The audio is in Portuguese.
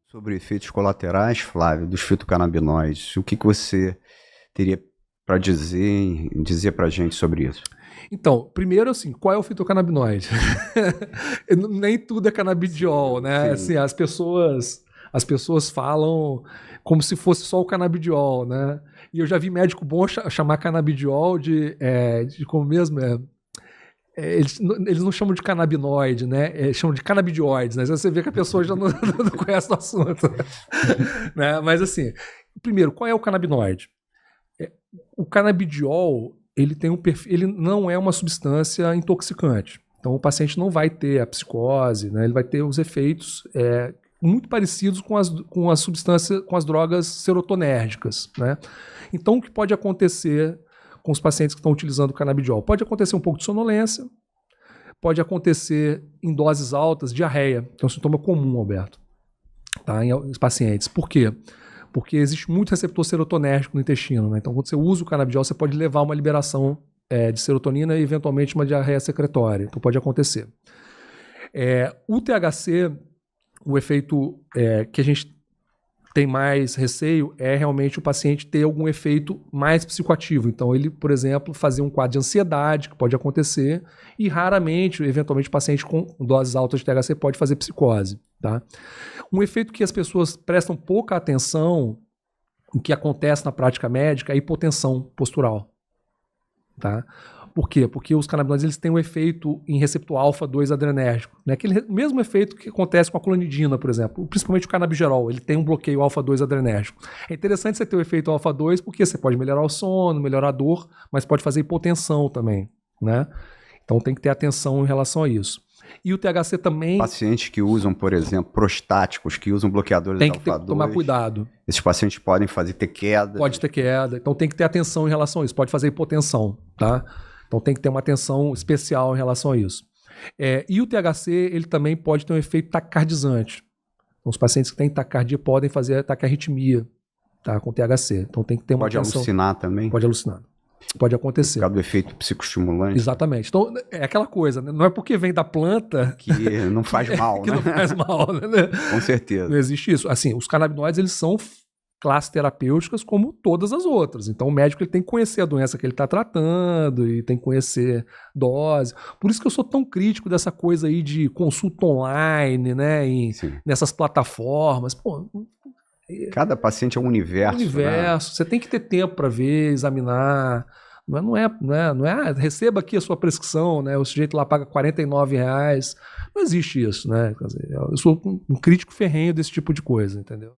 Sobre efeitos colaterais, Flávio, dos fitocannabinoides, o que você teria para dizer para a gente sobre isso? Então, primeiro assim, qual é o fitocannabinoide? Nem tudo é canabidiol, né? Assim, as pessoas falam como se fosse só o canabidiol, né? E eu já vi médico bom chamar canabidiol de como mesmo eles não chamam de canabinoide, né? Chamam de canabidioides, né? Você vê que a pessoa já não conhece o assunto. Né? Mas assim, primeiro, qual é o canabinoide? O canabidiol, ele tem um perfil, ele não é uma substância intoxicante. Então o paciente não vai ter a psicose, né? Ele vai ter os efeitos muito parecidos com as substâncias, com as drogas serotonérgicas, né? Então o que pode acontecer com os pacientes que estão utilizando o canabidiol? Pode acontecer um pouco de sonolência, pode acontecer em doses altas diarreia, que é um sintoma comum, Alberto, tá? Em pacientes. Por quê? Porque existe muito receptor serotonérgico no intestino, né? Então, quando você usa o canabidiol, você pode levar uma liberação de serotonina e, eventualmente, uma diarreia secretória. Então, pode acontecer. O THC, o efeito que a gente tem mais receio é realmente o paciente ter algum efeito mais psicoativo. Então, ele, por exemplo, fazer um quadro de ansiedade, que pode acontecer, e raramente, eventualmente, o paciente com doses altas de THC pode fazer psicose, tá? Um efeito que as pessoas prestam pouca atenção, o que acontece na prática médica, é a hipotensão postural, tá? Por quê? Porque os canabinoides eles têm um efeito em receptor alfa-2 adrenérgico, né? Aquele mesmo efeito que acontece com a clonidina, por exemplo, principalmente o canabigerol, ele tem um bloqueio alfa-2 adrenérgico. É interessante você ter o efeito alfa-2 porque você pode melhorar o sono, melhorar a dor, mas pode fazer hipotensão também, né? Então tem que ter atenção em relação a isso. E o THC também... Pacientes que usam, por exemplo, prostáticos, que usam bloqueadores tem que alfa-2, tomar cuidado. Esses pacientes podem ter queda. Pode ter queda. Então tem que ter atenção em relação a isso. Pode fazer hipotensão, tá? Então tem que ter uma atenção especial em relação a isso. E o THC, ele também pode ter um efeito taquicardizante. Então, os pacientes que têm taquicardia podem fazer taquiarritmia, tá? Com THC. Então tem que ter uma atenção. Pode alucinar também? Pode alucinar. Pode acontecer. Por causa do efeito psicoestimulante. Exatamente. Então, é aquela coisa, né? Não é porque vem da planta... Que não faz mal, que né? não faz mal, né? Com certeza. Não existe isso. Assim, os canabinoides, eles são classes terapêuticas como todas as outras. Então, o médico ele tem que conhecer a doença que ele está tratando e tem que conhecer dose. Por isso que eu sou tão crítico dessa coisa aí de consulta online, né? Nessas plataformas. Pô, cada paciente é um universo. Né? Você tem que ter tempo para ver, examinar. Não é receba aqui a sua prescrição, né? O sujeito lá paga R$49. Não existe isso, né? Quer dizer, eu sou um crítico ferrenho desse tipo de coisa, entendeu?